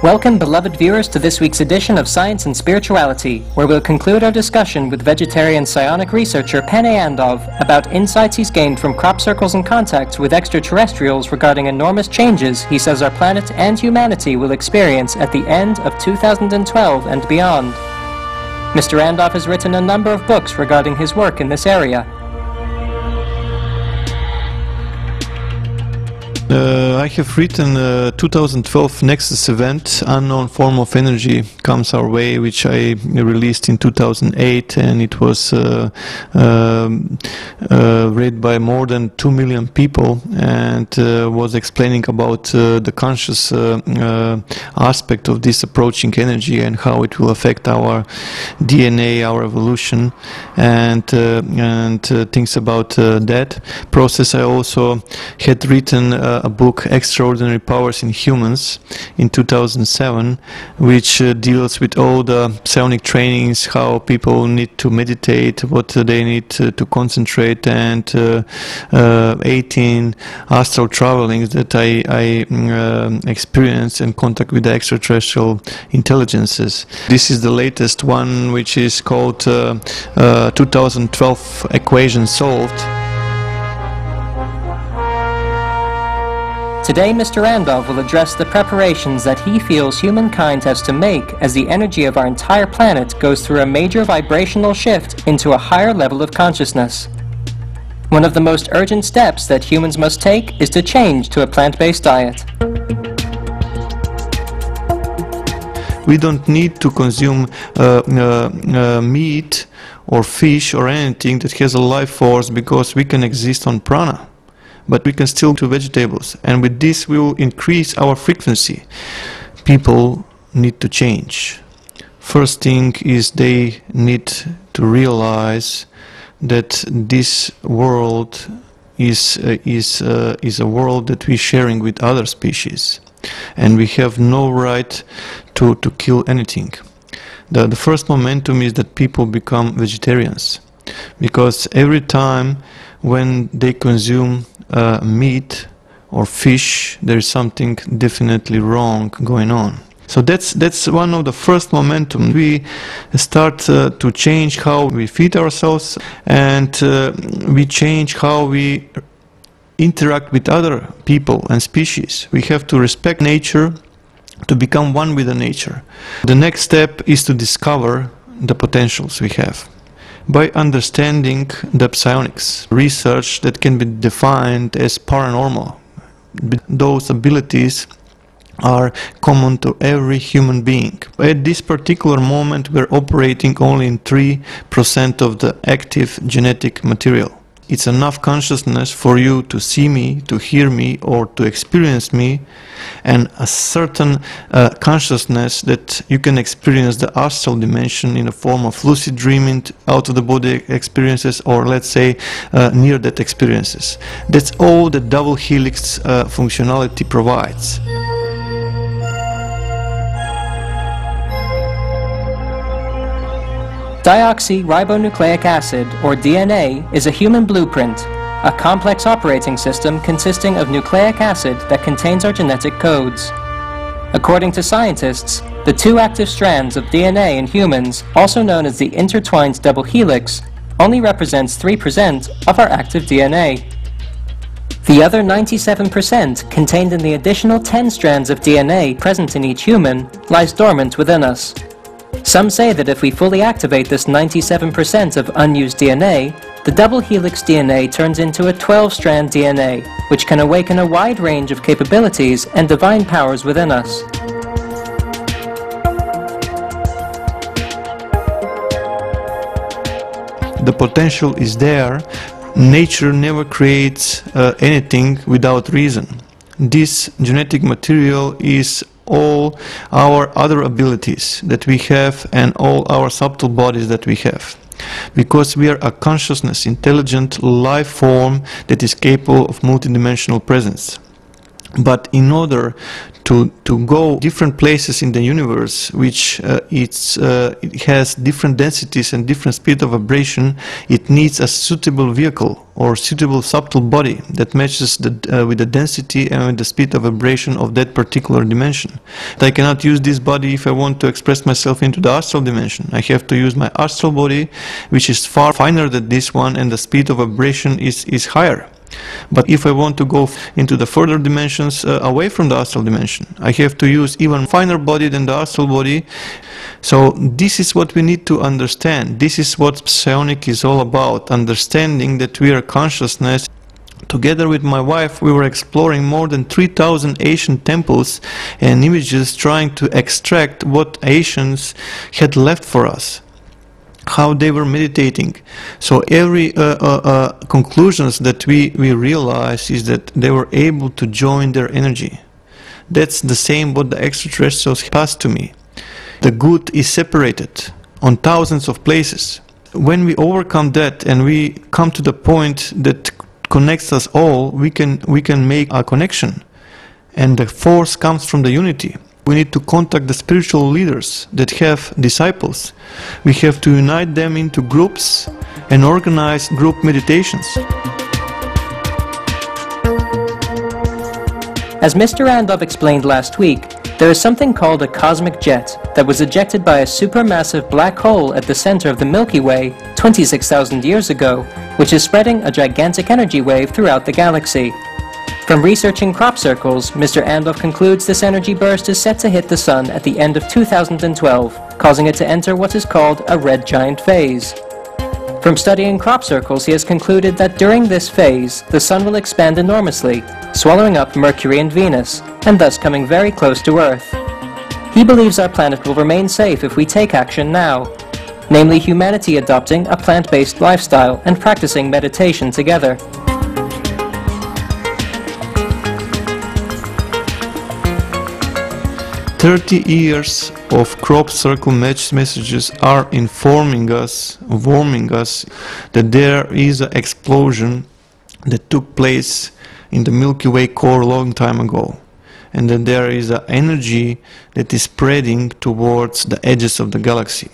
Welcome, beloved viewers, to this week's edition of Science and Spirituality, where we'll conclude our discussion with vegetarian psionic researcher Pane Andov about insights he's gained from crop circles and contacts with extraterrestrials regarding enormous changes he says our planet and humanity will experience at the end of 2012 and beyond. Mr. Andov has written a number of books regarding his work in this area. I have written 2012 Nexus event, Unknown Form of Energy Comes Our Way, which I released in 2008, and it was read by more than 2 million people, and was explaining about the conscious aspect of this approaching energy and how it will affect our DNA, our evolution, and things about that process. I also had written a book, Extraordinary Powers in Humans, in 2007, which deals with all the psionic trainings, how people need to meditate, what they need to concentrate, and 18 astral travelings that I experienced in contact with the extraterrestrial intelligences. This is the latest one, which is called 2012 Equation Solved. Today, Mr. Andov will address the preparations that he feels humankind has to make as the energy of our entire planet goes through a major vibrational shift into a higher level of consciousness. One of the most urgent steps that humans must take is to change to a plant-based diet. We don't need to consume meat or fish or anything that has a life force, because we can exist on prana. But we can still do vegetables, and with this we will increase our frequency. People need to change. First thing is they need to realize that this world is a world that we're sharing with other species, and we have no right to kill anything. The first momentum is that people become vegetarians, because every time when they consume meat or fish, there is something definitely wrong going on. So that's one of the first momentum. We start to change how we feed ourselves, and we change how we interact with other people and species. We have to respect nature, to become one with the nature. The next step is to discover the potentials we have by understanding the psionics, research that can be defined as paranormal. Those abilities are common to every human being. At this particular moment, we're operating only in 3% of the active genetic material. It's enough consciousness for you to see me, to hear me, or to experience me, and a certain consciousness that you can experience the astral dimension in the form of lucid dreaming, out-of-the-body experiences, or let's say near-death experiences. That's all the double helix functionality provides. Deoxyribonucleic acid, or DNA, is a human blueprint, a complex operating system consisting of nucleic acid that contains our genetic codes. According to scientists, the two active strands of DNA in humans, also known as the intertwined double helix, only represents 3% of our active DNA. The other 97% contained in the additional 10 strands of DNA present in each human lies dormant within us. Some say that if we fully activate this 97% of unused DNA, the double helix DNA turns into a 12-strand DNA, which can awaken a wide range of capabilities and divine powers within us. The potential is there. Nature never creates anything without reason. This genetic material is all our other abilities that we have and all our subtle bodies that we have, because we are a consciousness, intelligent life form that is capable of multidimensional presence. But in order to go different places in the universe, which it has different densities and different speed of vibration, it needs a suitable vehicle or suitable subtle body that matches with the density and with the speed of vibration of that particular dimension. I cannot use this body if I want to express myself into the astral dimension. I have to use my astral body, which is far finer than this one, and the speed of vibration is higher. But if I want to go into the further dimensions away from the astral dimension, I have to use even finer body than the astral body. So this is what we need to understand. This is what psionic is all about, understanding that we are consciousness. Together with my wife, we were exploring more than 3,000 ancient temples and images, trying to extract what ancients had left for us, how they were meditating. So every conclusions that we realize is that they were able to join their energy. That's the same what the extraterrestrials passed to me. The good is separated on thousands of places. When we overcome that and we come to the point that connects us all, we can make a connection, and the force comes from the unity. We need to contact the spiritual leaders that have disciples. We have to unite them into groups and organize group meditations. As Mr. Andov explained last week, there is something called a cosmic jet that was ejected by a supermassive black hole at the center of the Milky Way 26,000 years ago, which is spreading a gigantic energy wave throughout the galaxy. From researching crop circles, Mr. Andov concludes this energy burst is set to hit the Sun at the end of 2012, causing it to enter what is called a red giant phase. From studying crop circles, he has concluded that during this phase, the Sun will expand enormously, swallowing up Mercury and Venus, and thus coming very close to Earth. He believes our planet will remain safe if we take action now, namely humanity adopting a plant-based lifestyle and practicing meditation together. "30 years of crop circle messages are informing us, warning us that there is an explosion that took place in the Milky Way core a long time ago, and that there is an energy that is spreading towards the edges of the galaxy.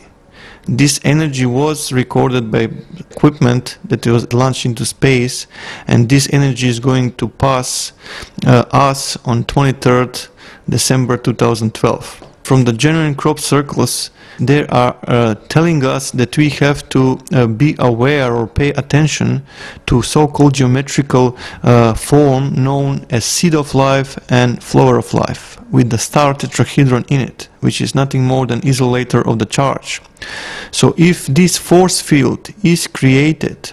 This energy was recorded by equipment that was launched into space, and this energy is going to pass us on 23rd December 2012. From the genuine crop circles, they are telling us that we have to be aware or pay attention to so-called geometrical form known as seed of life and flower of life, with the star tetrahedron in it, which is nothing more than isolator of the charge. So if this force field is created,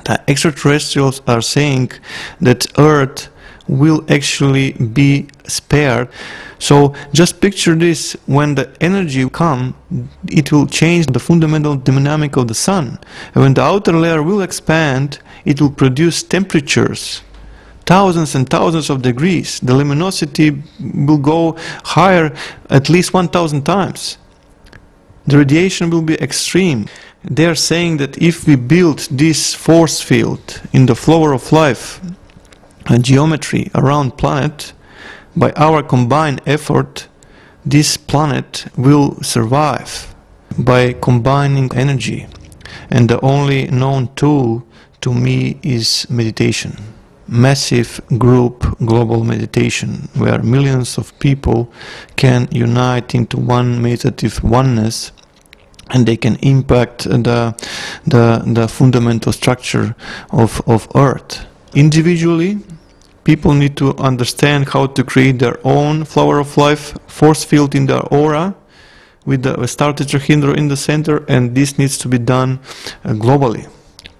the extraterrestrials are saying that Earth will actually be spared. So just picture this: when the energy comes, it will change the fundamental dynamic of the Sun. And when the outer layer will expand, it will produce temperatures, thousands and thousands of degrees. The luminosity will go higher at least 1,000 times. The radiation will be extreme. They are saying that if we build this force field in the flower of life, a geometry around planet, by our combined effort, this planet will survive by combining energy. And the only known tool to me is meditation. Massive group global meditation, where millions of people can unite into one meditative oneness, and they can impact the fundamental structure of Earth. Individually, people need to understand how to create their own flower of life force field in their aura, with the star tetrahedron in the center, and this needs to be done globally,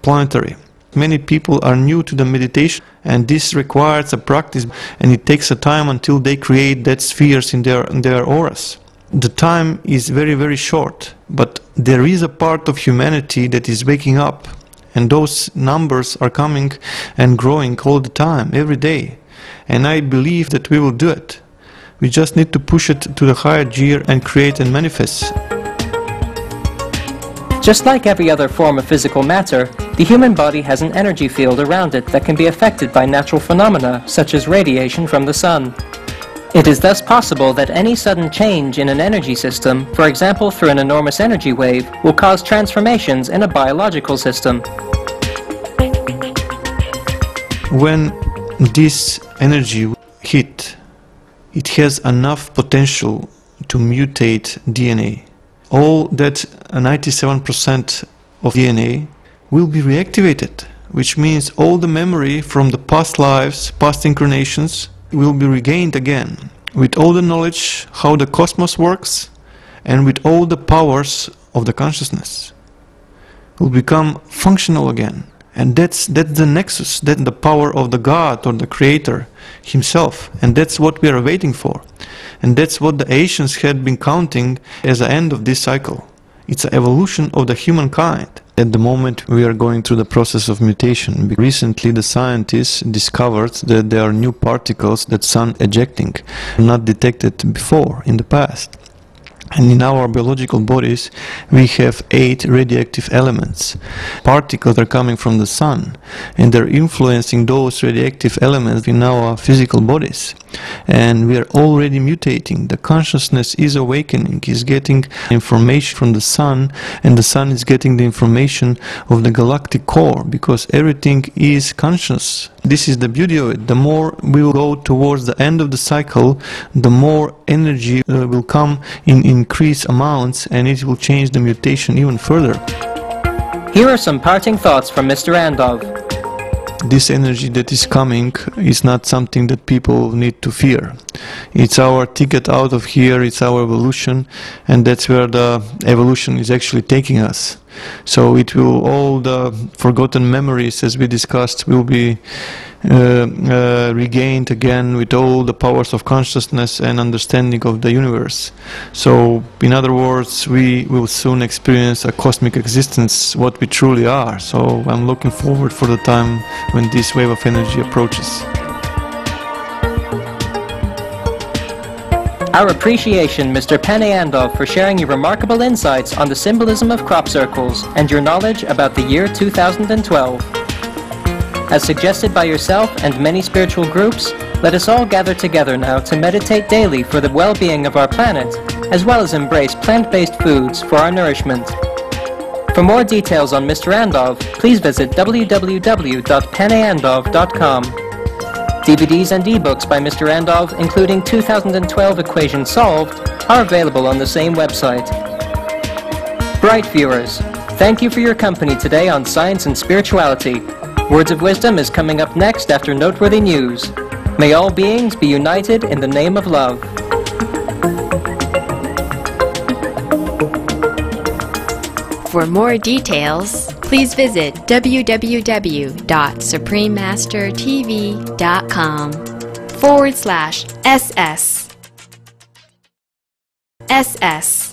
planetary. Many people are new to the meditation, and this requires a practice, and it takes a time until they create that spheres in their auras. The time is very, very short, but there is a part of humanity that is waking up, and those numbers are coming and growing all the time, every day. And I believe that we will do it. We just need to push it to the higher gear and create and manifest. Just like every other form of physical matter, the human body has an energy field around it that can be affected by natural phenomena such as radiation from the sun. It is thus possible that any sudden change in an energy system, for example through an enormous energy wave, will cause transformations in a biological system. When this energy hit, it has enough potential to mutate DNA. All that 97% of DNA will be reactivated, which means all the memory from the past lives, past incarnations, will be regained again, with all the knowledge how the cosmos works and with all the powers of the consciousness. Will become functional again. And that's the nexus, that's the power of the God or the Creator Himself. And that's what we are waiting for. And that's what the ancients had been counting as the end of this cycle. It's an evolution of the humankind. At the moment we are going through the process of mutation. Recently the scientists discovered that there are new particles that Sun ejecting, not detected before in the past. And in our biological bodies we have 8 radioactive elements. Particles are coming from the Sun and they're influencing those radioactive elements in our physical bodies. And we are already mutating. The consciousness is awakening, is getting information from the Sun, and the Sun is getting the information of the galactic core, because everything is conscious. This is the beauty of it. The more we will go towards the end of the cycle, the more energy will come in increased amounts, and it will change the mutation even further. Here are some parting thoughts from Mr. Andov. This energy that is coming is not something that people need to fear. It's our ticket out of here, it's our evolution, and that's where the evolution is actually taking us. So it will, all the forgotten memories, as we discussed, will be regained again with all the powers of consciousness and understanding of the universe. So in other words, we will soon experience a cosmic existence, what we truly are. So I'm looking forward for the time when this wave of energy approaches. Our appreciation, Mr. Pane Andov, for sharing your remarkable insights on the symbolism of crop circles and your knowledge about the year 2012. As suggested by yourself and many spiritual groups, let us all gather together now to meditate daily for the well-being of our planet, as well as embrace plant-based foods for our nourishment. For more details on Mr. Andov, please visit www.paneandov.com. DVDs and ebooks by Mr. Andov, including 2012 Equation Solved, are available on the same website. Bright viewers, thank you for your company today on Science and Spirituality. Words of Wisdom is coming up next after noteworthy news. May all beings be united in the name of love. For more details, please visit www.suprememastertv.com/SS.